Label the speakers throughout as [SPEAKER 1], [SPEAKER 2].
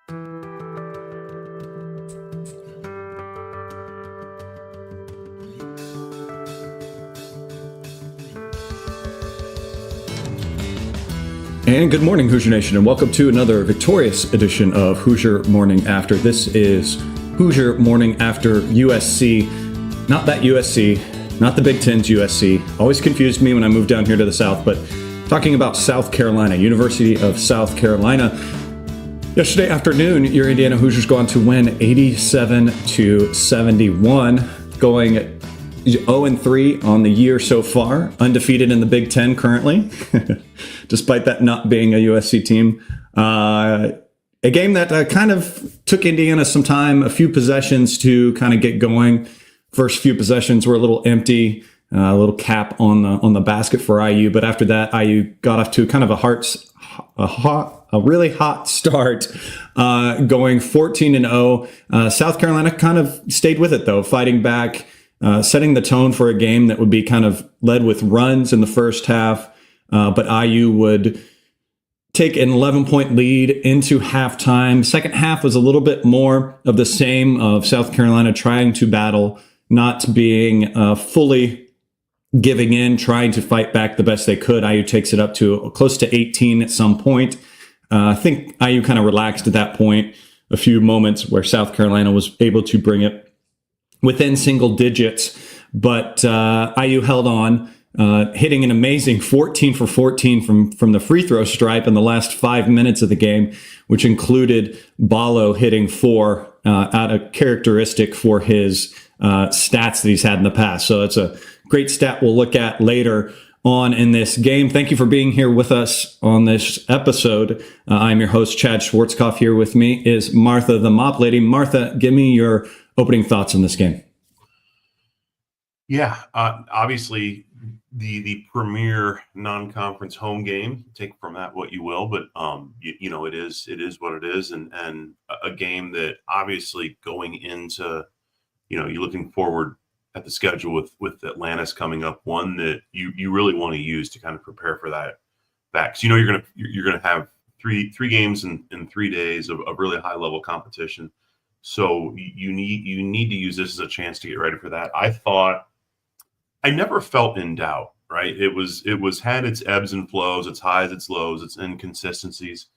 [SPEAKER 1] And good morning, Hoosier Nation, and welcome to another victorious edition of Hoosier Morning After. This is Hoosier Morning After USC, not that USC, not the Big Ten's USC. Always confused me when I moved down here to the South, but talking about South Carolina, University of South Carolina. Yesterday afternoon, your Indiana Hoosiers go on to win 87-71, going 0-3 on the year so far, undefeated in the Big Ten currently, despite that not being a USC team. A game that kind of took Indiana some time, a few possessions to kind of get going. First few possessions were a little empty, a little cap on the basket for IU, but after that, IU got off to kind of a really hot start, going 14-0. South Carolina kind of stayed with it though, fighting back. Setting the tone for a game that would be kind of led with runs in the first half, but IU would take an 11-point lead into halftime. Second half was a little bit more of the same, of South Carolina trying to battle, not being fully giving in, trying to fight back the best they could. IU takes it up to close to 18 at some point. I think IU kind of relaxed at that point, a few moments where South Carolina was able to bring it within single digits, but IU held on, hitting an amazing 14 for 14 from the free throw stripe in the last 5 minutes of the game, which included Ballo hitting 4 out of characteristic for his stats that he's had in the past. So it's a great stat we'll look at later on in this game. Thank you for being here with us on this episode. I'm your host, Chad Schwarzkopf. Here with me is Martha, the mop lady. Martha, give me your opening thoughts on this game.
[SPEAKER 2] Yeah, obviously the premier non-conference home game. Take from that what you will, but it is what it is, and a game that obviously going into, you're looking forward at the schedule with Atlantis coming up, one that you really want to use to kind of prepare for that. Because you're gonna have three games in 3 days of really high level competition. So you need to use this as a chance to get ready for that. I never felt in doubt, right? It was had its ebbs and flows, its highs, its lows, its inconsistencies,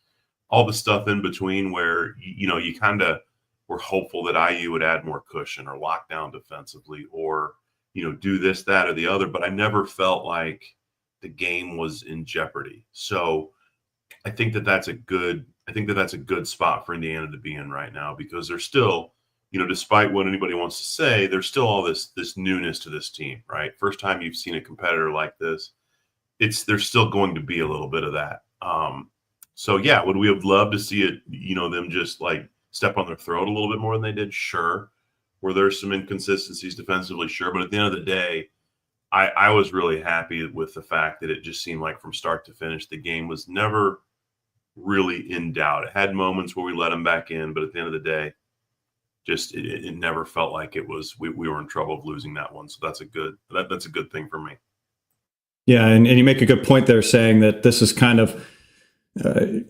[SPEAKER 2] all the stuff in between where, you kind of were hopeful that IU would add more cushion or lock down defensively or, do this, that, or the other. But I never felt like the game was in jeopardy. So I think that's a good spot for Indiana to be in right now, because there's still, despite what anybody wants to say, there's still all this newness to this team, right? First time you've seen a competitor like this, there's still going to be a little bit of that. So yeah, would we have loved to see it, them just like step on their throat a little bit more than they did? Sure. Were there some inconsistencies defensively? Sure. But at the end of the day, I was really happy with the fact that it just seemed like from start to finish, the game was never really in doubt. It had moments where we let them back in, but at the end of the day, just it never felt like it was we were in trouble of losing that one. So that's a good thing for me.
[SPEAKER 1] Yeah, and you make a good point there, saying that this is kind of the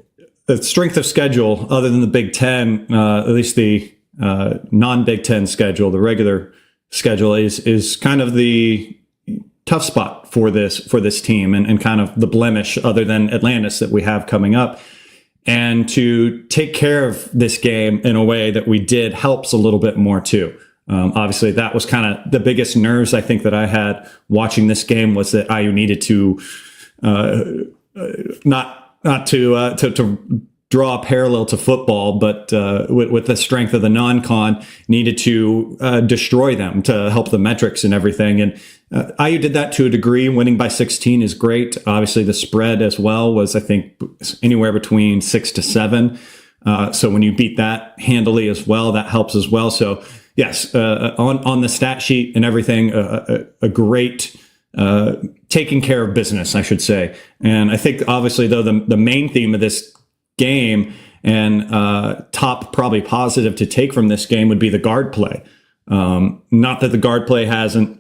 [SPEAKER 1] strength of schedule other than the Big Ten, at least the non-Big Ten schedule, the regular schedule is kind of the tough spot for this team and kind of the blemish other than Atlantis that we have coming up. And to take care of this game in a way that we did helps a little bit more too. Obviously, that was kind of the biggest nerves I think that I had watching this game, was that IU needed to not to draw a parallel to football, but with the strength of the non-con, needed to destroy them to help the metrics and everything. And IU did that to a degree. Winning by 16 is great. Obviously, the spread as well was, I think, anywhere between 6 to 7. So when you beat that handily as well, that helps as well. So yes, on the stat sheet and everything, a great taking care of business, I should say. And I think, obviously, though, the main theme of this game and top probably positive to take from this game would be the guard play. Not that the guard play hasn't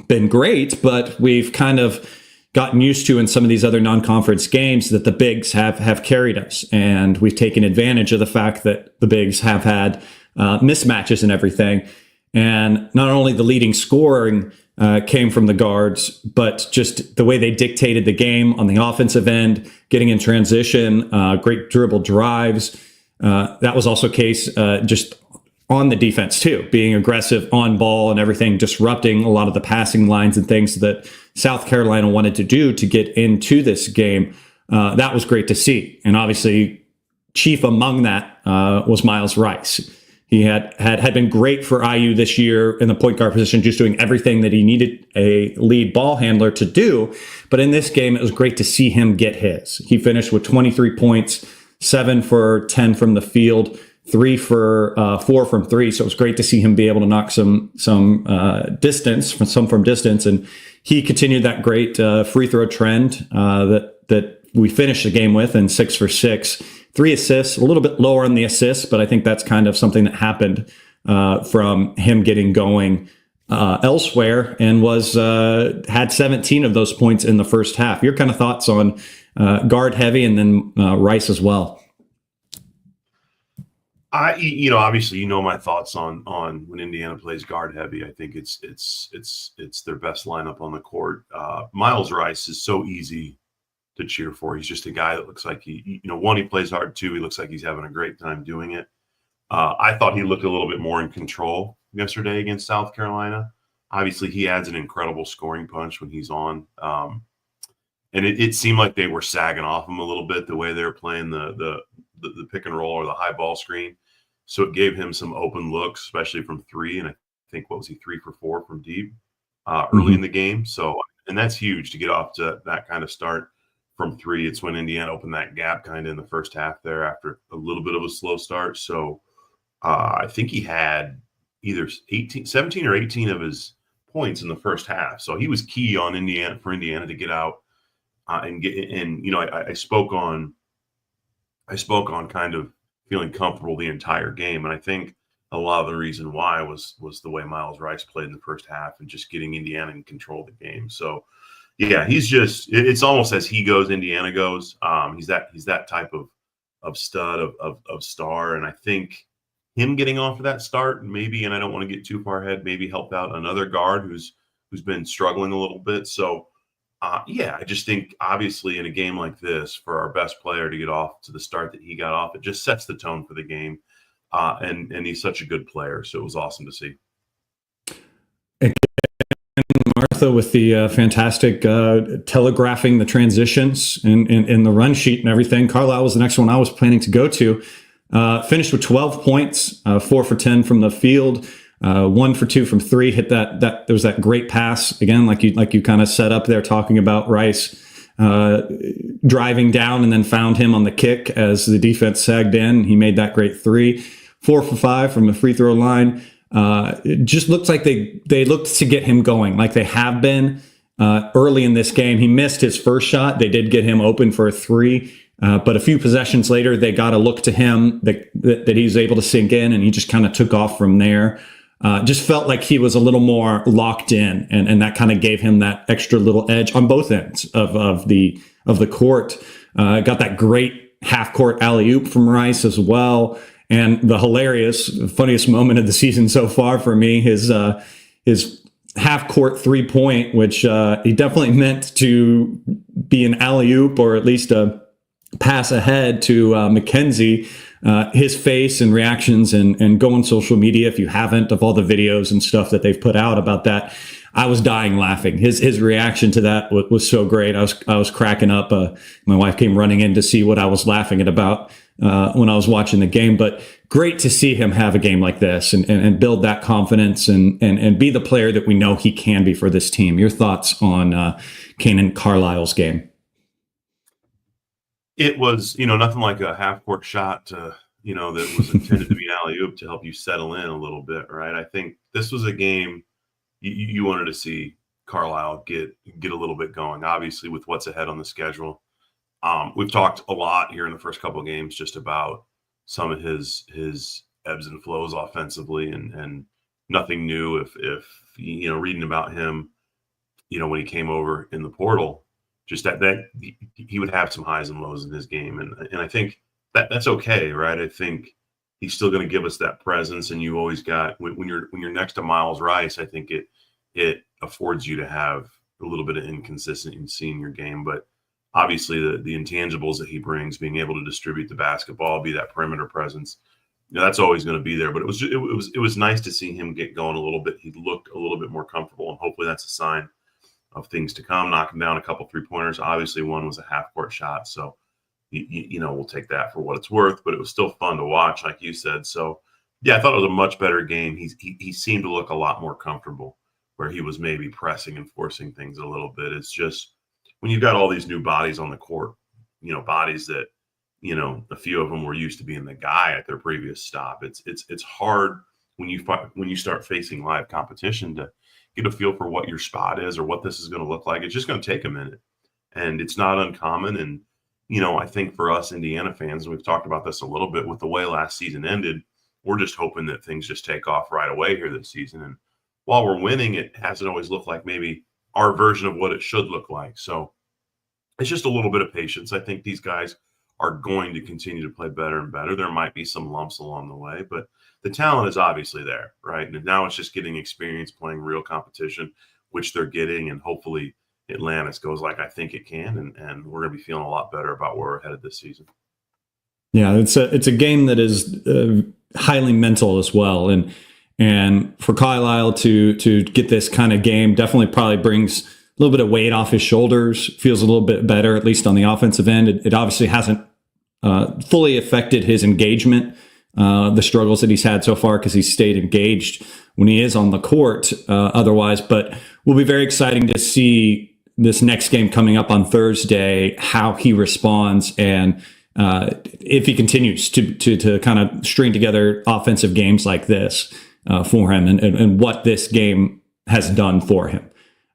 [SPEAKER 1] been great, but we've kind of gotten used to in some of these other non-conference games that the bigs have carried us, and we've taken advantage of the fact that the bigs have had mismatches and everything. And not only the leading scoring came from the guards, but just the way they dictated the game on the offensive end, getting in transition, great dribble drives. That was also case just on the defense too, being aggressive on ball and everything, disrupting a lot of the passing lines and things that South Carolina wanted to do to get into this game. That was great to see. And obviously, chief among that was Miles Rice. He had been great for IU this year in the point guard position, just doing everything that he needed a lead ball handler to do. But in this game, it was great to see him get his. He finished with 23 points, 7 for 10 from the field, 4 from 3. So it was great to see him be able to knock some distance, from distance. And he continued that great free throw trend that we finished the game with, and 6 for 6. 3 assists, a little bit lower on the assists, but I think that's kind of something that happened from him getting going elsewhere, and had 17 of those points in the first half. Your kind of thoughts on guard heavy, and then Rice as well?
[SPEAKER 2] Obviously, my thoughts on when Indiana plays guard heavy. I think it's their best lineup on the court. Miles Rice is so easy to cheer for. He's just a guy that looks like he plays hard. 2, he looks like he's having a great time doing it. I thought he looked a little bit more in control yesterday against South Carolina. Obviously, he adds an incredible scoring punch when he's on. And it seemed like they were sagging off him a little bit, the way they were playing the pick and roll or the high ball screen. So it gave him some open looks, especially from 3. And I think, what was he, 3 for 4 from deep early in the game. So, and that's huge to get off to that kind of start from 3. It's when Indiana opened that gap kind of in the first half there after a little bit of a slow start. So I think he had either 17 or 18 of his points in the first half. So he was key on Indiana to get out and get. And I spoke on kind of feeling comfortable the entire game, and I think a lot of the reason why was the way Miles Rice played in the first half and just getting Indiana in control of the game. So yeah, it's almost as he goes, Indiana goes. He's that type of stud of star, and I think him getting off of that start maybe, and I don't want to get too far ahead, maybe helped out another guard who's been struggling a little bit. So I just think, obviously, in a game like this, for our best player to get off to the start that he got off, it just sets the tone for the game. And he's such a good player, so it was awesome to see.
[SPEAKER 1] And Martha with the fantastic telegraphing the transitions in the run sheet and everything. Carlisle was the next one I was planning to go to. Finished with 12 points, 4 for 10 from the field. 1 for 2 from 3. Hit that. There was that great pass again, like you kind of set up there, talking about Rice driving down and then found him on the kick as the defense sagged in. He made that great 3. 4 for 5 from the free throw line. It just looks like they looked to get him going, like they have been early in this game. He missed his first shot. They did get him open for a 3. But a few possessions later, they got to look to him that he's able to sink in, and he just kind of took off from there. Just felt like he was a little more locked in, and that kind of gave him that extra little edge on both ends of the court. Got that great half court alley-oop from Rice as well, and the funniest moment of the season so far for me, his half court 3-point, which he definitely meant to be an alley-oop or at least a pass ahead to McKenzie. His face and reactions, and go on social media if you haven't, of all the videos and stuff that they've put out about that. I was dying laughing. His reaction to that was so great. I was cracking up. My wife came running in to see what I was laughing at about when I was watching the game. But great to see him have a game like this and build that confidence and be the player that we know he can be for this team. Your thoughts on Kanan Carlisle's game?
[SPEAKER 2] It was, nothing like a half-court shot that was intended to be an alley-oop to help you settle in a little bit, right? I think this was a game you wanted to see Carlisle get a little bit going, obviously, with what's ahead on the schedule. We've talked a lot here in the first couple of games just about some of his ebbs and flows offensively, and nothing new if reading about him, when he came over in the portal. just that he would have some highs and lows in his game, and I think that's okay, right? I think he's still going to give us that presence, and you always got when you're next to Miles Rice, I think it affords you to have a little bit of inconsistency in your game, but obviously the intangibles that he brings, being able to distribute the basketball, be that perimeter presence, that's always going to be there. But it was nice to see him get going a little bit. He looked a little bit more comfortable, and hopefully that's a sign of things to come. Knocking down a couple 3-pointers. Obviously, one was a half-court shot, so we'll take that for what it's worth. But it was still fun to watch, like you said. So yeah, I thought it was a much better game. He seemed to look a lot more comfortable, where he was maybe pressing and forcing things a little bit. It's just when you've got all these new bodies on the court, bodies that, a few of them were used to being the guy at their previous stop. It's hard when you start facing live competition to get a feel for what your spot is or what this is going to look like. It's just going to take a minute, and it's not uncommon. And, I think for us Indiana fans, and we've talked about this a little bit with the way last season ended, we're just hoping that things just take off right away here this season. And while we're winning, it hasn't always looked like maybe our version of what it should look like. So it's just a little bit of patience. I think these guys are going to continue to play better and better. There might be some lumps along the way, but the talent is obviously there, right? And now it's just getting experience playing real competition, which they're getting, and hopefully Atlantis goes like I think it can, and we're going to be feeling a lot better about where we're headed this season.
[SPEAKER 1] Yeah, it's a game that is highly mental as well, and for Carlisle to get this kind of game definitely probably brings a little bit of weight off his shoulders. Feels a little bit better, at least on the offensive end. It obviously hasn't fully affected his engagement, the struggles that he's had so far, because he's stayed engaged when he is on the court otherwise. But will be very exciting to see this next game coming up on Thursday, how he responds, and if he continues to kind of string together offensive games like this for him, and what this game has done for him.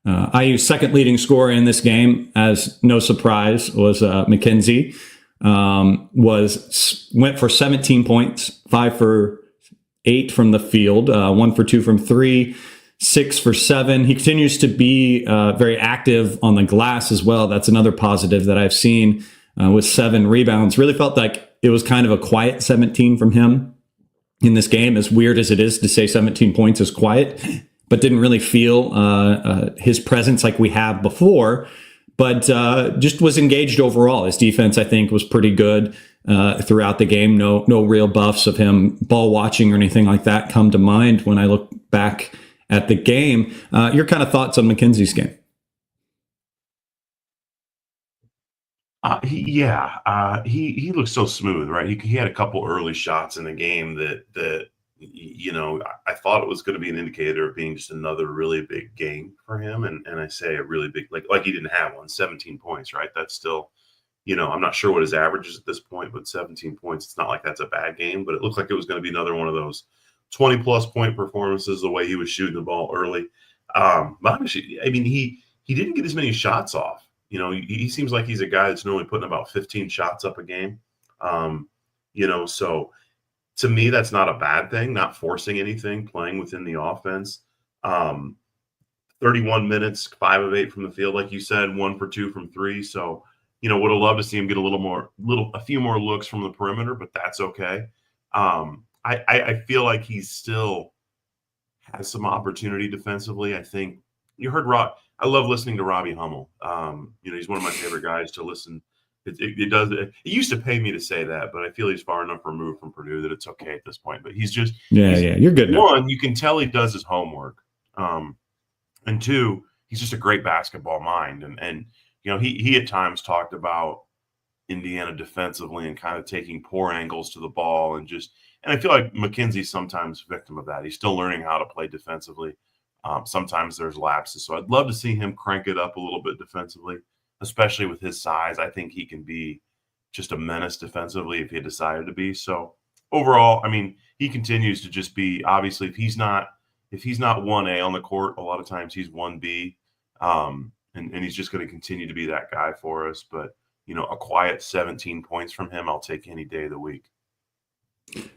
[SPEAKER 1] IU's second leading scorer in this game, as no surprise, was McKenzie. Went for 17 points, 5 for 8 from the field, 1 for 2 from 3, 6 for 7. He continues to be very active on the glass as well. That's another positive that I've seen, with 7 rebounds. Really felt like it was kind of a quiet 17 from him in this game, as weird as it is to say 17 points is quiet, but didn't really feel his presence like we have before. But just was engaged overall. His defense, I think, was pretty good throughout the game. No real buffs of him ball watching or anything like that come to mind when I look back at the game. Your kind of thoughts on McKenzie's game?
[SPEAKER 2] He looks so smooth, right? He had a couple early shots in the game that I thought it was going to be an indicator of being just another really big game for him. And I say a really big, like he didn't have 17 points, right? That's still, I'm not sure what his average is at this point, but 17 points, it's not like that's a bad game, but it looked like it was going to be another one of those 20 plus point performances, the way he was shooting the ball early. But obviously, I mean, he didn't get as many shots off. He seems like he's a guy that's normally putting about 15 shots up a game. So to me, that's not a bad thing, not forcing anything, playing within the offense. 31 minutes, 5 of 8 from the field, like you said, 1 for 2 from 3. So, would have loved to see him get a few more looks from the perimeter, but that's okay. I feel like he still has some opportunity defensively. I think you heard I love listening to Robbie Hummel. He's one of my favorite guys to listen. It used to pay me to say that, but I feel he's far enough removed from Purdue that it's okay at this point. But he's just
[SPEAKER 1] you're good now.
[SPEAKER 2] One, you can tell he does his homework, and 2, he's just a great basketball mind. And he at times talked about Indiana defensively and kind of taking poor angles to the ball, and I feel like McKenzie's sometimes victim of that. He's still learning how to play defensively. Sometimes there's lapses, so I'd love to see him crank it up a little bit defensively, especially with his size. I think he can be just a menace defensively if he decided to be. So overall, I mean, he continues to just be, obviously, if he's not 1A on the court, a lot of times he's 1B, and he's just going to continue to be that guy for us. But, a quiet 17 points from him, I'll take any day of the week.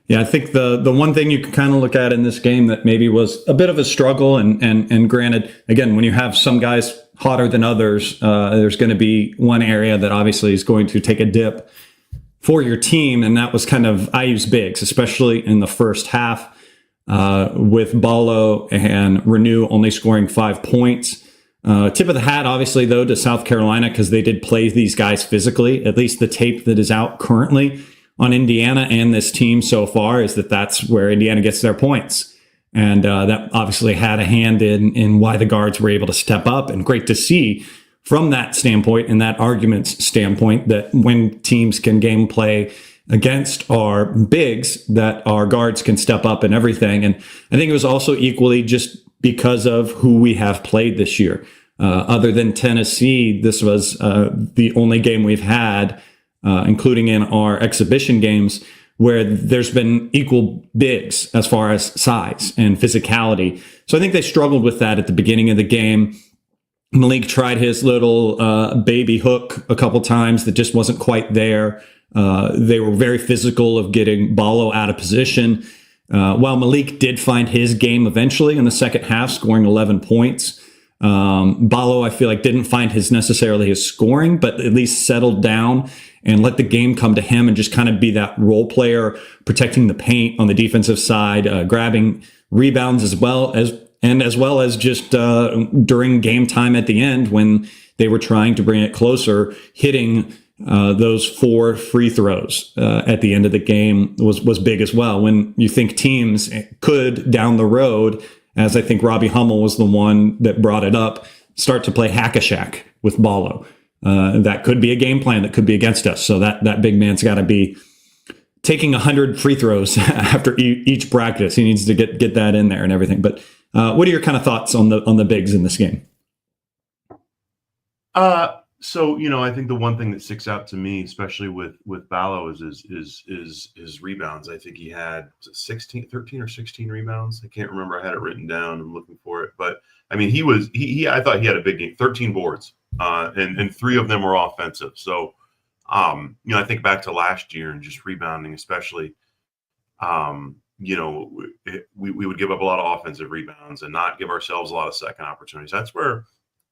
[SPEAKER 1] Yeah, I think the one thing you can kind of look at in this game that maybe was a bit of a struggle, and granted, again, when you have some guys hotter than others. There's going to be one area that obviously is going to take a dip for your team, and that was kind of IU's bigs, especially in the first half, with Ballo and Renew only scoring 5 points. Tip of the hat, obviously, though, to South Carolina, because they did play these guys physically. At least the tape that is out currently on Indiana and this team so far is that that's where Indiana gets their points. And that obviously had a hand in why the guards were able to step up. And great to see from that standpoint and that argument's standpoint that when teams can game play against our bigs, that our guards can step up and everything. And I think it was also equally just because of who we have played this year. Other than Tennessee, this was the only game we've had, including in our exhibition games, where there's been equal bigs as far as size and physicality. So I think they struggled with that at the beginning of the game. Malik tried his little baby hook a couple times that just wasn't quite there. They were very physical of getting Ballo out of position. While Malik did find his game eventually in the second half, scoring 11 points, Ballo, I feel like, didn't find necessarily his scoring, but at least settled down and let the game come to him and just kind of be that role player, protecting the paint on the defensive side, grabbing rebounds as well as just during game time at the end when they were trying to bring it closer, hitting those 4 free throws at the end of the game was big as well. When you think teams could down the road, as I think Robbie Hummel was the one that brought it up, start to play hack-a-shack with Ballo. That could be a game plan that could be against us. So that big man's got to be taking 100 free throws after each practice. He needs to get that in there and everything. But what are your kind of thoughts on the bigs in this game?
[SPEAKER 2] So, I think the one thing that sticks out to me, especially with Ballo, is his rebounds. I think he had 13 or 16 rebounds. I can't remember. I had it written down. I'm looking for it. But I mean, I thought he had a big game, 13 boards, and 3 of them were offensive. So, I think back to last year and just rebounding, especially, we would give up a lot of offensive rebounds and not give ourselves a lot of second opportunities. That's where,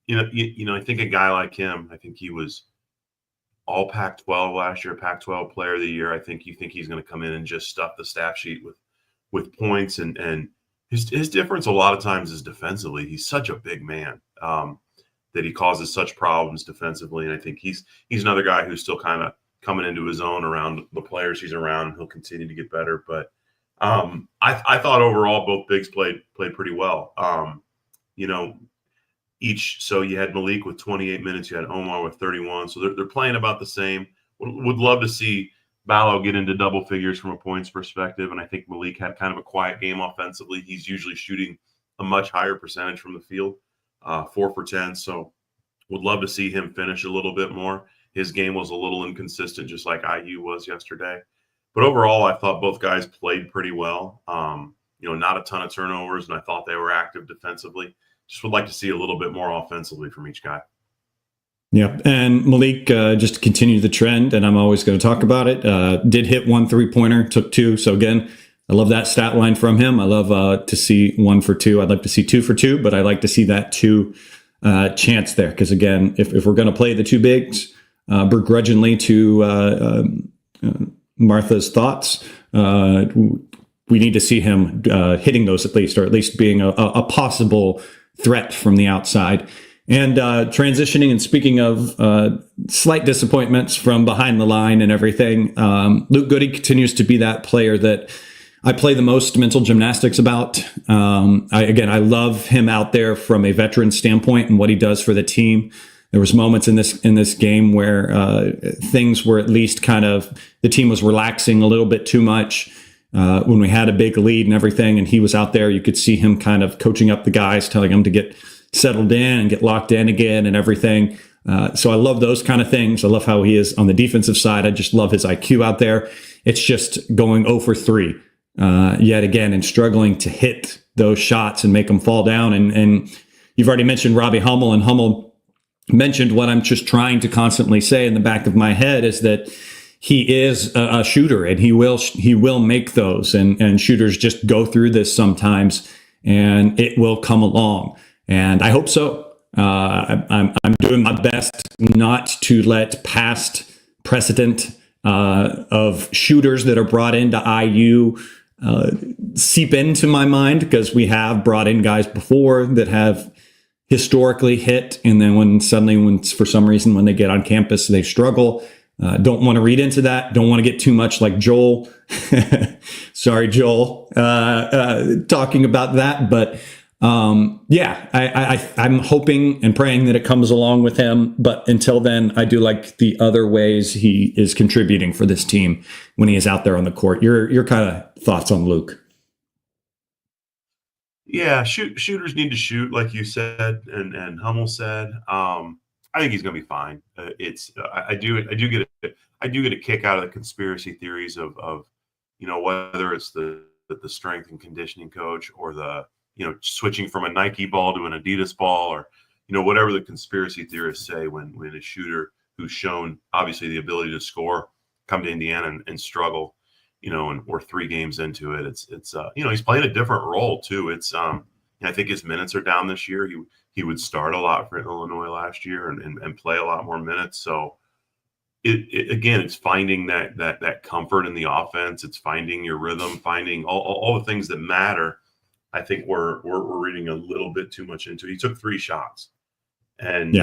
[SPEAKER 2] I think a guy like him, I think he was all Pac-12 last year, Pac-12 player of the year. I think you think he's going to come in and just stuff the stat sheet with points, and his difference a lot of times is defensively. He's such a big man that he causes such problems defensively. And I think he's another guy who's still kind of coming into his own around the players he's around, and he'll continue to get better. But I thought overall both bigs played pretty well. So you had Malik with 28 minutes, you had Omar with 31. So they're playing about the same. Would love to see Ballo get into double figures from a points perspective. And I think Malik had kind of a quiet game offensively. He's usually shooting a much higher percentage from the field, 4 for 10. So would love to see him finish a little bit more. His game was a little inconsistent, just like IU was yesterday. But overall, I thought both guys played pretty well. Not a ton of turnovers, and I thought they were active defensively. Just would like to see a little bit more offensively from each guy.
[SPEAKER 1] Yeah, and Malik, just to continue the trend, and I'm always going to talk about it, did hit 1 3-pointer, took 2. So again, I love that stat line from him. I love to see 1 for 2. I'd like to see 2 for 2, but I like to see that 2 chance there. Because again, if we're going to play the 2 bigs, begrudgingly to Martha's thoughts, we need to see him hitting those at least, or at least being a possible threat from the outside. And transitioning and speaking of slight disappointments from behind the line and everything, Luke Goody continues to be that player that I play the most mental gymnastics about. I love him out there from a veteran standpoint and what he does for the team. There was moments in this game where things were at least kind of, the team was relaxing a little bit too much. When we had a big lead and everything, and he was out there, you could see him kind of coaching up the guys, telling them to get settled in and get locked in again and everything. So I love those kind of things. I love how he is on the defensive side. I just love his IQ out there. It's just going 0 for 3 yet again and struggling to hit those shots and make them fall down. And you've already mentioned Robbie Hummel, and Hummel mentioned what I'm just trying to constantly say in the back of my head is that he is a shooter, and he will make those, and shooters just go through this sometimes, and it will come along. And I hope so. I'm doing my best not to let past precedent of shooters that are brought into IU seep into my mind, because we have brought in guys before that have historically hit, and then when for some reason when they get on campus they struggle. Don't want to read into that. Don't want to get too much like Joel. Sorry, Joel, talking about that. But I'm hoping and praying that it comes along with him. But until then, I do like the other ways he is contributing for this team when he is out there on the court. Your kind of thoughts on Luke?
[SPEAKER 2] Yeah, shooters need to shoot, like you said, and Hummel said. I think he's going to be fine. I do get a kick out of the conspiracy theories of whether it's the strength and conditioning coach, or the switching from a Nike ball to an Adidas ball, or whatever the conspiracy theorists say when a shooter who's shown obviously the ability to score come to Indiana and struggle, and we're 3 games into it. It's he's playing a different role too. I think his minutes are down this year. He would start a lot for Illinois last year and play a lot more minutes. So it's finding that comfort in the offense. It's finding your rhythm, finding all the things that matter. I think we're reading a little bit too much into it. He took 3 shots, and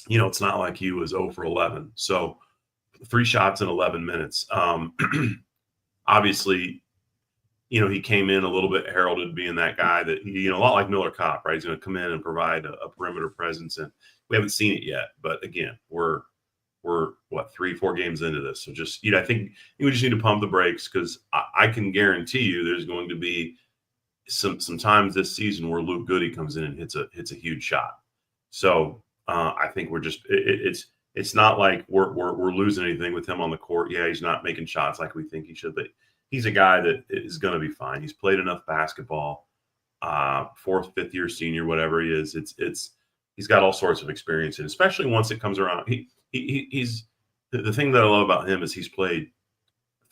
[SPEAKER 2] it's not like he was 0 for 11. So 3 shots in 11 minutes. Obviously, he came in a little bit heralded being that guy that, a lot like Miller Kopp, right? He's going to come in and provide a perimeter presence, and we haven't seen it yet. But again, we're 3-4 games into this. So just, I think we just need to pump the brakes, because I can guarantee you there's going to be some times this season where Luke Goody comes in and hits a huge shot. So I think we're just, it's not like we're losing anything with him on the court. Yeah, he's not making shots like we think he should, but he's a guy that is going to be fine. He's played enough basketball, 4th, 5th year senior, whatever he is. He's got all sorts of experience, and especially once it comes around, he's the thing that I love about him is he's played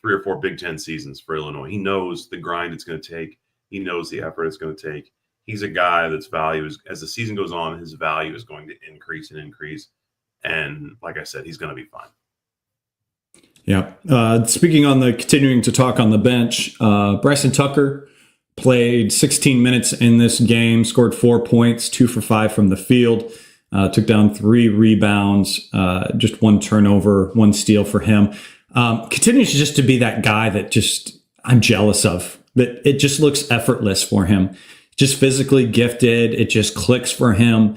[SPEAKER 2] 3 or 4 Big Ten seasons for Illinois. He knows the grind it's going to take. He knows the effort it's going to take. He's a guy that's value is, as the season goes on, his value is going to increase and increase. And like I said, he's going to be fine.
[SPEAKER 1] Yeah. Speaking on continuing to talk on the bench, Bryson Tucker played 16 minutes in this game, scored 4 points, 2 for 5 from the field, took down 3 rebounds, just 1 turnover, 1 steal for him. Continues just to be that guy that just I'm jealous of, that it just looks effortless for him. Just physically gifted. It just clicks for him.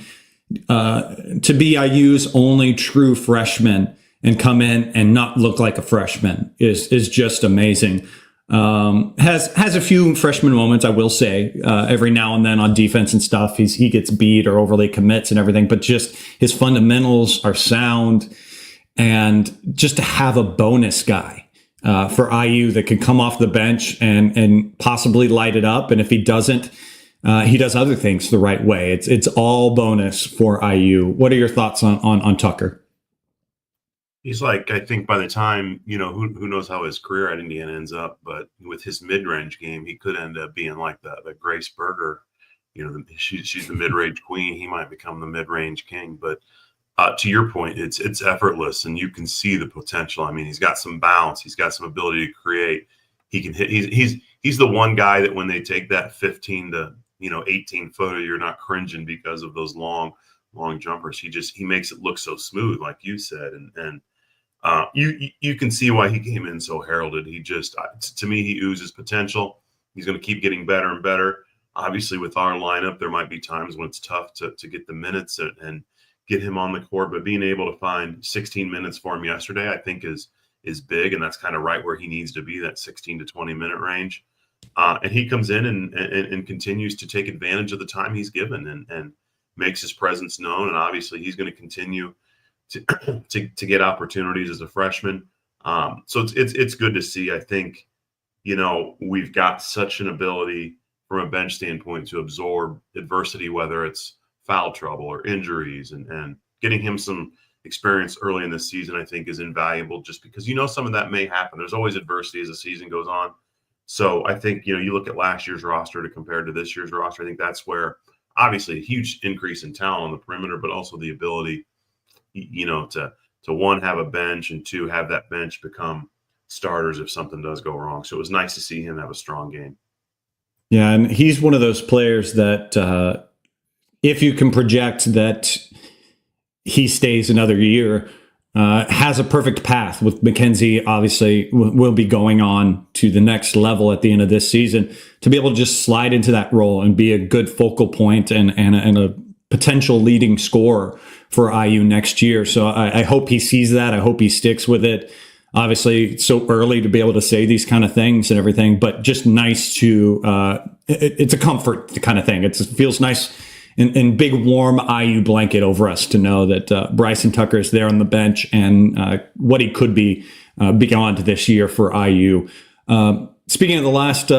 [SPEAKER 1] To be IU's only true freshman and come in and not look like a freshman is just amazing. Has a few freshman moments, I will say, every now and then on defense and stuff. He gets beat or overly commits and everything, but just his fundamentals are sound. And just to have a bonus guy for IU that can come off the bench and possibly light it up, and if he doesn't, he does other things the right way. It's all bonus for IU. What are your thoughts on Tucker?
[SPEAKER 2] He's like, I think by the time, who knows how his career at Indiana ends up, but with his mid-range game, he could end up being like the Grace Berger. She's the mid-range queen. He might become the mid-range king. But to your point, it's effortless, and you can see the potential. I mean, he's got some bounce. He's got some ability to create. He can hit. He's the one guy that when they take that 15 to 18 footer, you're not cringing because of those long jumpers. He makes it look so smooth, like you said, and you can see why he came in so heralded. He just, to me, he oozes potential. He's going to keep getting better and better. Obviously, with our lineup, there might be times when it's tough to get the minutes and get him on the court, but being able to find 16 minutes for him yesterday, I think is big, and that's kind of right where he needs to be, that 16 to 20 minute range. And he comes in and continues to take advantage of the time he's given and makes his presence known. And obviously, he's going to continue to get opportunities as a freshman. So it's good to see. I think, we've got such an ability from a bench standpoint to absorb adversity, whether it's foul trouble or injuries, and getting him some experience early in the season, I think, is invaluable, just because some of that may happen. There's always adversity as the season goes on. So I think, you look at last year's roster to compare to this year's roster. I think that's where obviously a huge increase in talent on the perimeter, but also the ability, to one, have a bench, and two, have that bench become starters if something does go wrong. So it was nice to see him have a strong game.
[SPEAKER 1] Yeah, and he's one of those players that if you can project that he stays another year, has a perfect path with McKenzie. Obviously, will be going on to the next level at the end of this season to be able to just slide into that role and be a good focal point and a potential leading scorer for IU next year. So I hope he sees that. I hope he sticks with it. Obviously, it's so early to be able to say these kind of things and everything, but just nice to, it's a comfort kind of thing. It feels nice and big, warm IU blanket over us to know that Bryson Tucker is there on the bench and what he could be beyond this year for IU. Speaking of the last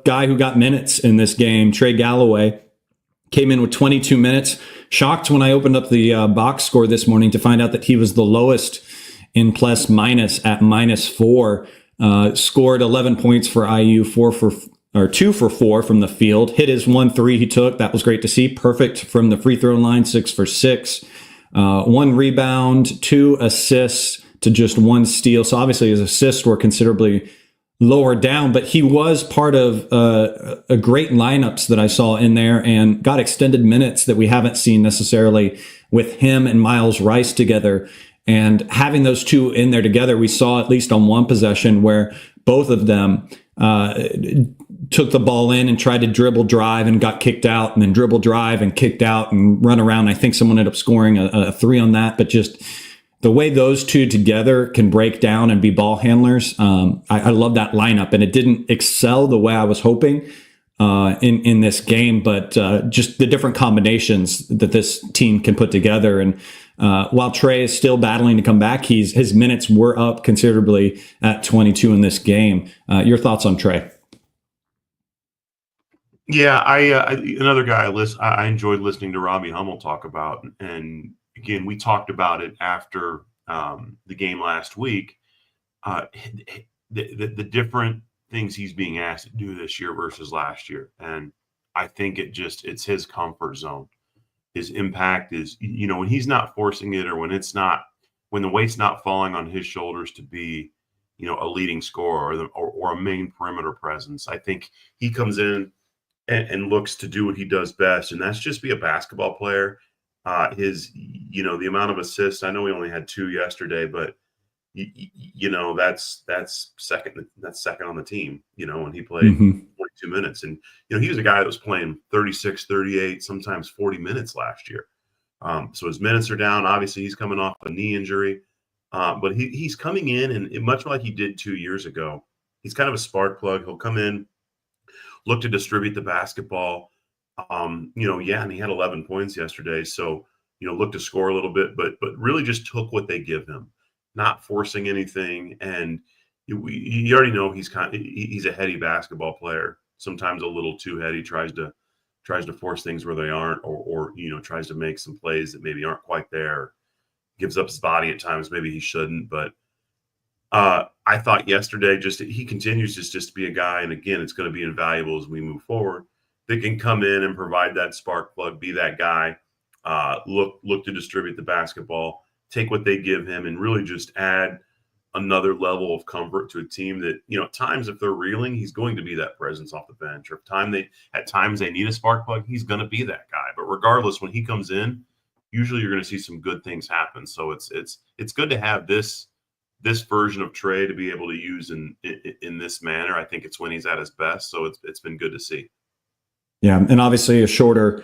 [SPEAKER 1] guy who got minutes in this game, Trey Galloway came in with 22 minutes. Shocked when I opened up the box score this morning to find out that he was the lowest in plus minus at -4. Scored 11 points for IU, 2 for 4 from the field. Hit his 1 3 he took. That was great to see. Perfect from the free throw line, 6 for 6. 1 rebound, 2 assists to just 1 steal. So obviously his assists were considerably lower down, but he was part of a great lineups that I saw in there and got extended minutes that we haven't seen necessarily with him and Miles Rice together. And having those two in there together, we saw at least on one possession where both of them took the ball in and tried to dribble drive and got kicked out, and then dribble drive and kicked out and run around. I think someone ended up scoring a 3 on that, but just the way those two together can break down and be ball handlers, I love that lineup. And it didn't excel the way I was hoping in this game, but just the different combinations that this team can put together. And while Trey is still battling to come back, his minutes were up considerably at 22 in this game. Your thoughts on Trey?
[SPEAKER 2] Yeah, I another guy I enjoyed listening to Robbie Hummel talk about, and again, we talked about it after the game last week. The different things he's being asked to do this year versus last year, and I think it's his comfort zone. His impact is, when he's not forcing it, or when the weight's not falling on his shoulders to be, a leading scorer or a main perimeter presence. I think he comes in and looks to do what he does best, and that's just be a basketball player. The amount of assists, I know he only had 2 yesterday, but that's second on the team, when he played 42 minutes. And, he was a guy that was playing 36, 38, sometimes 40 minutes last year. So his minutes are down. Obviously he's coming off a knee injury, but he's coming in, and much like he did 2 years ago, he's kind of a spark plug. He'll come in, look to distribute the basketball. And he had 11 points yesterday. So, look to score a little bit, but really just took what they give him, not forcing anything. And you already know he's a heady basketball player, sometimes a little too heady, tries to force things where they aren't, or tries to make some plays that maybe aren't quite there, gives up his body at times, maybe he shouldn't. But I thought yesterday, he continues just to be a guy, and again, it's going to be invaluable as we move forward, that can come in and provide that spark plug, be that guy, look to distribute the basketball, take what they give him, and really just add another level of comfort to a team that, at times, if they're reeling, he's going to be that presence off the bench. Or at times they need a spark plug, he's going to be that guy. But regardless, when he comes in, usually you're going to see some good things happen. So it's good to have this version of Trey to be able to use in this manner. I think it's when he's at his best. So it's been good to see.
[SPEAKER 1] Yeah, and obviously a shorter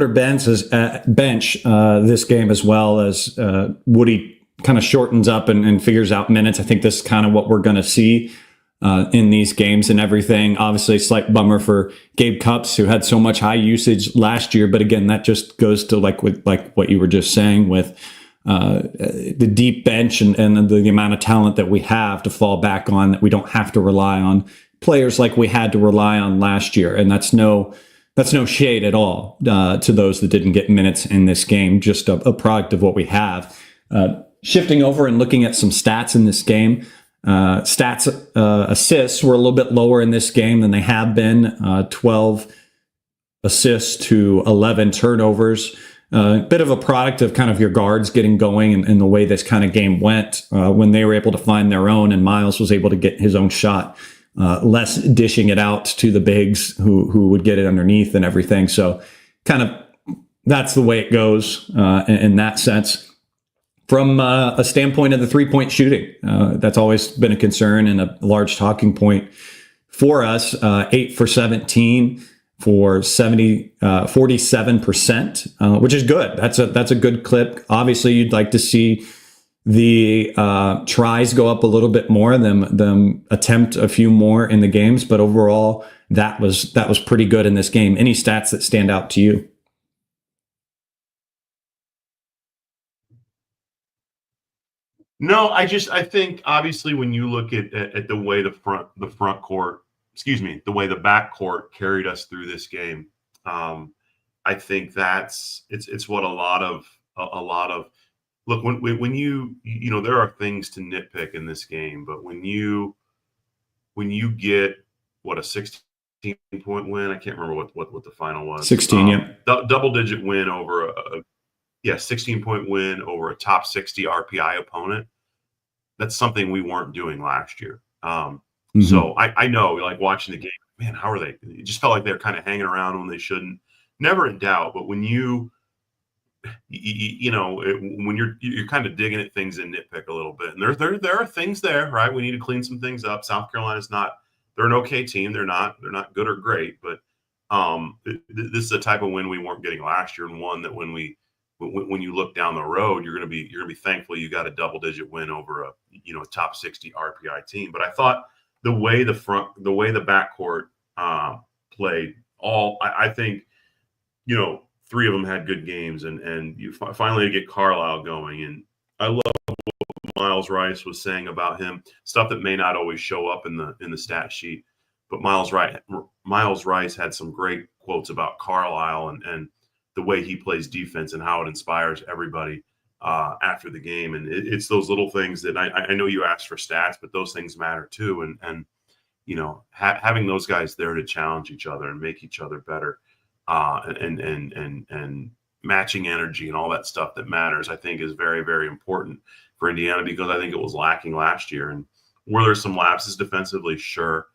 [SPEAKER 1] bench this game, as well as Woody kind of shortens up and figures out minutes. I think this is kind of what we're going to see in these games and everything. Obviously, slight bummer for Gabe Cupps, who had so much high usage last year. But again, that just goes to like what you were just saying with the deep bench and the amount of talent that we have to fall back on, that we don't have to rely on players like we had to rely on last year. And that's no shade at all to those that didn't get minutes in this game, just a product of what we have. Shifting over and looking at some stats in this game, assists were a little bit lower in this game than they have been. 12 assists to 11 turnovers. Bit of a product of kind of your guards getting going and the way this kind of game went when they were able to find their own and Miles was able to get his own shot, less dishing it out to the bigs who would get it underneath and everything. So kind of that's the way it goes in that sense. From a standpoint of the three-point shooting, that's always been a concern and a large talking point for us. 8 for 17 for 47%, which is good. That's a good clip. Obviously, you'd like to see the tries go up a little bit more, them attempt a few more in the games. But overall, that was pretty good in this game. Any stats that stand out to you?
[SPEAKER 2] No, I think obviously when you look at the way the front court, excuse me, the way the back court carried us through this game, I think it's what a lot of look when you there are things to nitpick in this game, but when you get what a 16-point win, I can't remember what the final was.
[SPEAKER 1] 16, yeah,
[SPEAKER 2] double-digit win over 16-point win over a top 60 RPI opponent. That's something we weren't doing last year. So I know, like watching the game, man, how are they? It just felt like they're kind of hanging around when they shouldn't. Never in doubt, but when when you're kind of digging at things and nitpick a little bit, and there are things there, right? We need to clean some things up. South Carolina's they're an okay team. They're not good or great, but this is the type of win we weren't getting last year, and one that when you look down the road, you're going to be thankful you got a double-digit win over a top 60 RPI team. But I thought the way the backcourt played, I think three of them had good games, and you finally get Carlisle going. And I love what Miles Rice was saying about him, stuff that may not always show up in the stat sheet. But Miles Rice had some great quotes about Carlisle and the way he plays defense and how it inspires everybody after the game. And it's those little things that I know you asked for stats, but those things matter too. And having those guys there to challenge each other and make each other better and matching energy and all that stuff that matters, I think is very, very important for Indiana, because I think it was lacking last year. And were there some lapses defensively? Sure.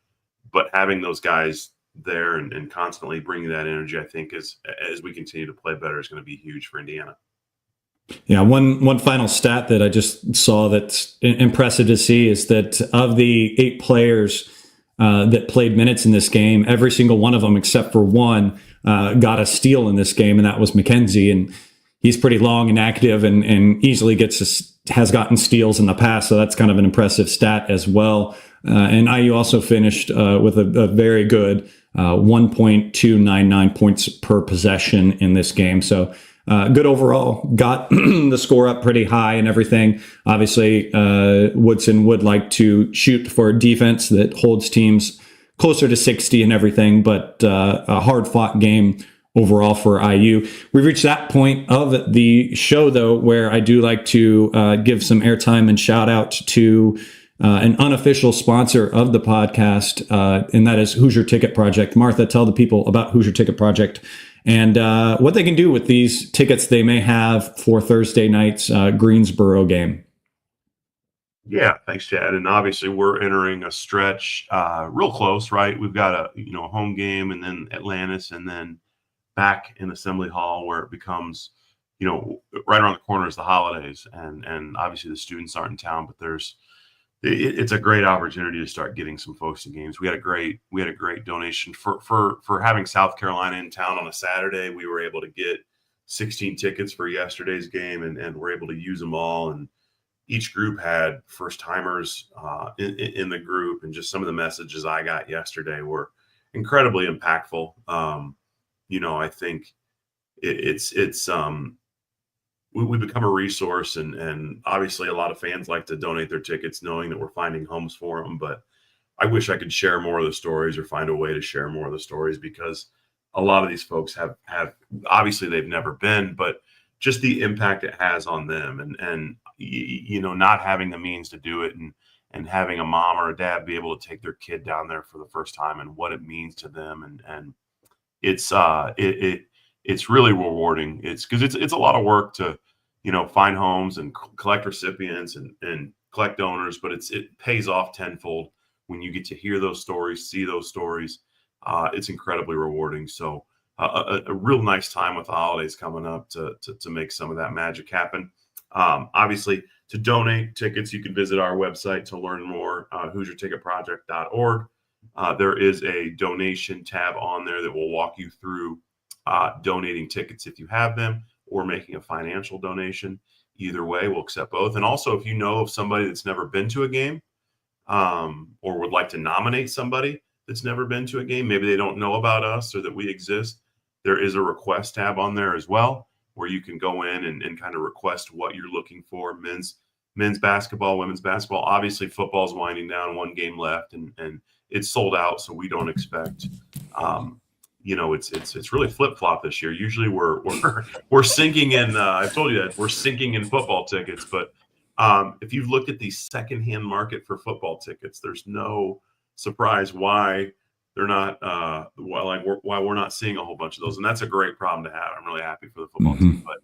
[SPEAKER 2] But having those guys there and constantly bringing that energy, I think as we continue to play better, is going to be huge for Indiana.
[SPEAKER 1] Yeah, one final stat that I just saw that's impressive to see is that of the 8 players that played minutes in this game, every single one of them except for one got a steal in this game, and that was McKenzie. And he's pretty long and active and easily has gotten steals in the past, so that's kind of an impressive stat as well. And IU also finished with a very good 1.299 points per possession in this game. So good overall. Got the score up pretty high and everything. Obviously, Woodson would like to shoot for a defense that holds teams closer to 60 and everything, but a hard-fought game overall for IU. We've reached that point of the show, though, where I do like to give some airtime and shout out to an unofficial sponsor of the podcast, and that is Hoosier Ticket Project. Martha, tell the people about Hoosier Ticket Project and what they can do with these tickets they may have for Thursday night's Greensboro game.
[SPEAKER 2] Yeah, thanks, Chad. And obviously, we're entering a stretch real close, right? We've got a home game, and then Atlantis, and then back in Assembly Hall, where it becomes right around the corner is the holidays, and obviously the students aren't in town, but it's a great opportunity to start getting some folks to games. We had a great donation for having South Carolina in town on a Saturday. We were able to get 16 tickets for yesterday's game, and we're able to use them all. And each group had first timers in the group, and just some of the messages I got yesterday were incredibly impactful. I think we become a resource, and obviously a lot of fans like to donate their tickets knowing that we're finding homes for them. But I wish I could share more of the stories or find a way to share more of the stories, because a lot of these folks have obviously they've never been, but just the impact it has on them, and not having the means to do it, and having a mom or a dad be able to take their kid down there for the first time, and what it means to them, and it's really rewarding. It's because it's a lot of work to, find homes and collect recipients and collect donors, but it pays off tenfold when you get to hear those stories, see those stories. It's incredibly rewarding. So a real nice time with the holidays coming up to make some of that magic happen. Obviously, to donate tickets, you can visit our website to learn more, HoosierTicketProject.org. There is a donation tab on there that will walk you through donating tickets if you have them, or making a financial donation. Either way, we'll accept both. And also, if you know of somebody that's never been to a game, or would like to nominate somebody that's never been to a game, maybe they don't know about us or that we exist, there is a request tab on there as well, where you can go in and kind of request what you're looking for. Men's basketball, women's basketball. Obviously, football's winding down, one game left, and it's sold out, so we don't expect it's really flip-flop this year. Usually we're sinking in I've told you that we're sinking in football tickets, but if you've looked at the secondhand market for football tickets, there's no surprise why they're not why we're not seeing a whole bunch of those, and that's a great problem to have. I'm really happy for the football team, but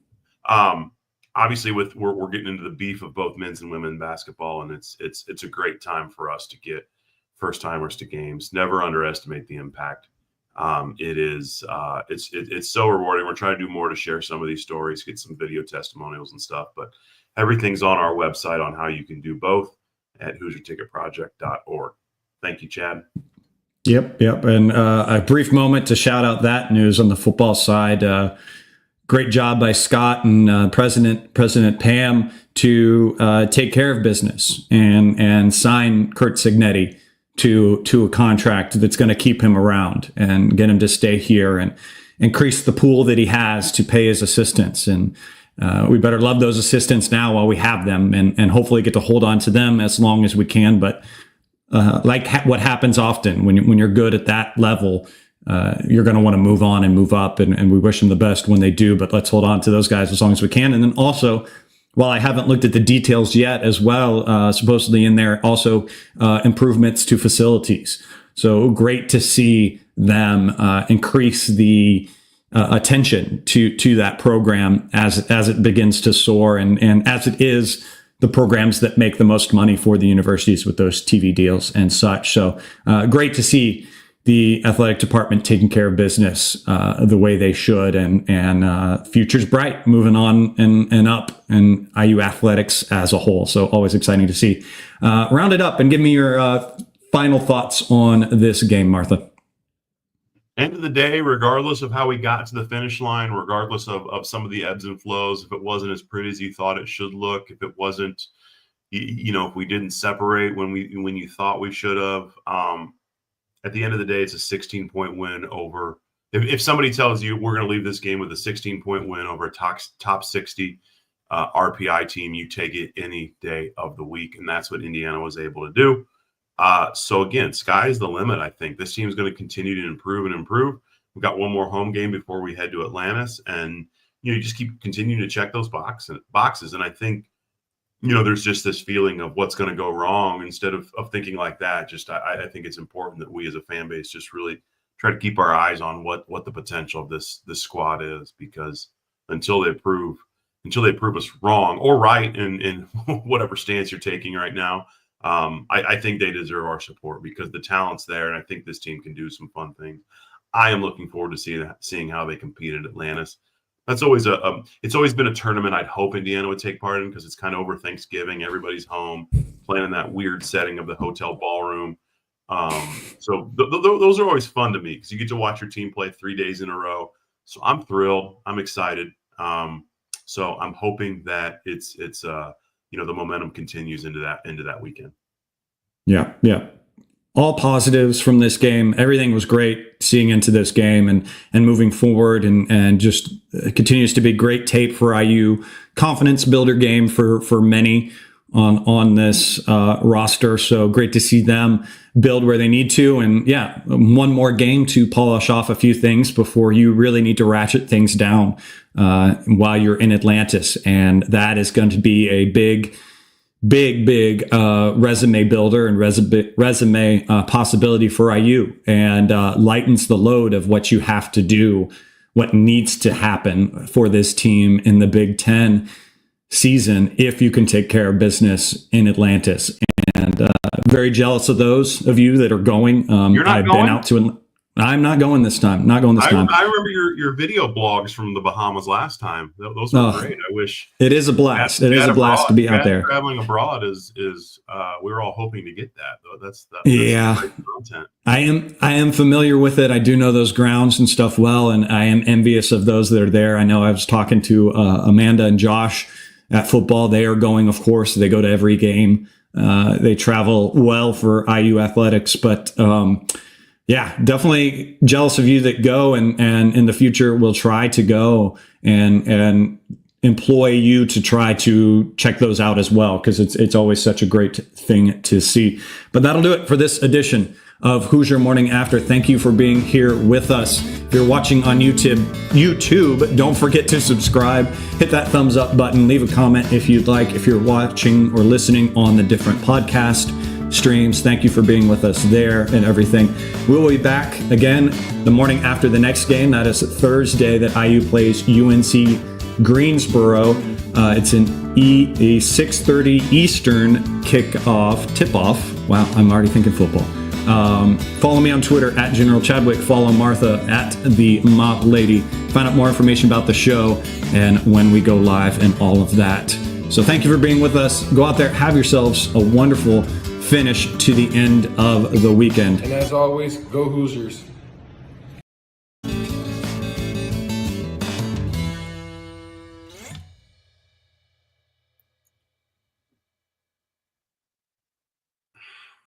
[SPEAKER 2] obviously we're getting into the beef of both men's and women's basketball, and it's a great time for us to get first timers to games. Never underestimate the impact. It's so rewarding. We're trying to do more to share some of these stories, get some video testimonials and stuff, but everything's on our website on how you can do both at HoosierTicketProject.org. Thank you, Chad.
[SPEAKER 1] Yep. And a brief moment to shout out that news on the football side. Great job by Scott and President Pam to take care of business and sign Curt Cignetti to a contract that's going to keep him around and get him to stay here and increase the pool that he has to pay his assistants. And we better love those assistants now while we have them, and hopefully get to hold on to them as long as we can. But what happens often when you're good at that level, you're going to want to move on and move up, and we wish them the best when they do. But let's hold on to those guys as long as we can. And then also, while I haven't looked at the details yet as well, supposedly in there also improvements to facilities. So great to see them increase the attention to that program as it begins to soar, and as it is the programs that make the most money for the universities with those TV deals and such. So great to see the athletic department taking care of business the way they should, and future's bright, moving on and up, and IU athletics as a whole. So always exciting to see. Round it up and give me your final thoughts on this game, Martha.
[SPEAKER 2] End of the day, regardless of how we got to the finish line, regardless of some of the ebbs and flows, if it wasn't as pretty as you thought it should look, if it wasn't, if we didn't separate when you thought we should have, at the end of the day, it's a 16-point win over. If somebody tells you we're going to leave this game with a 16-point win over a top 60 RPI team, you take it any day of the week, and that's what Indiana was able to do. So again, sky's the limit. I think this team is going to continue to improve and improve. We've got one more home game before we head to Atlantis, and you just keep continuing to check those boxes. And I think there's just this feeling of what's going to go wrong instead of thinking like that. Just I think it's important that we as a fan base just really try to keep our eyes on what the potential of this squad is, because until they prove us wrong or right in whatever stance you're taking right now, I think they deserve our support because the talent's there, and I think this team can do some fun things. I am looking forward to seeing how they compete at Atlantis. That's always it's always been a tournament I'd hope Indiana would take part in, because it's kind of over Thanksgiving, everybody's home, playing in that weird setting of the hotel ballroom. So those are always fun to me because you get to watch your team play 3 days in a row. So I'm thrilled. I'm excited. So I'm hoping that it's the momentum continues into that weekend.
[SPEAKER 1] Yeah. All positives from this game. Everything was great seeing into this game and moving forward, and just continues to be great tape for IU. Confidence builder game for many on this roster. So great to see them build where they need to. And yeah, one more game to polish off a few things before you really need to ratchet things down while you're in Atlantis. And that is going to be a big big resume builder and resume possibility for IU, and lightens the load of what you have to do, what needs to happen for this team in the Big Ten season if you can take care of business in Atlantis. And very jealous of those of you that are going.
[SPEAKER 2] You're not
[SPEAKER 1] I've
[SPEAKER 2] going?
[SPEAKER 1] been out to. I'm not going this time. Not going this time.
[SPEAKER 2] I remember your video blogs from the Bahamas last time. Those were great. I wish
[SPEAKER 1] it is a blast. It is a blast to be out there.
[SPEAKER 2] Traveling abroad is we were all hoping to get that. That's
[SPEAKER 1] yeah.
[SPEAKER 2] Great content.
[SPEAKER 1] I am familiar with it. I do know those grounds and stuff well, and I am envious of those that are there. I know I was talking to Amanda and Josh at football. They are going, of course. They go to every game. They travel well for IU athletics, but yeah, definitely jealous of you that go, and in the future we'll try to go and employ you to try to check those out as well, because it's always such a great thing to see. But that'll do it for this edition of Hoosier Morning After. Thank you for being here with us. If you're watching on YouTube, don't forget to subscribe, hit that thumbs up button, leave a comment if you'd like. If you're watching or listening on the different podcast streams, thank you for being with us there and everything. We'll be back again the morning after the next game. That is Thursday that IU plays UNC Greensboro. It's a 6:30 Eastern tip-off. Wow, I'm already thinking football. Follow me on Twitter at General Chadwick. Follow Martha at the Mop Lady. Find out more information about the show and when we go live and all of that. So thank you for being with us. Go out there, have yourselves a wonderful finish to the end of the weekend.
[SPEAKER 3] And as always, go Hoosiers.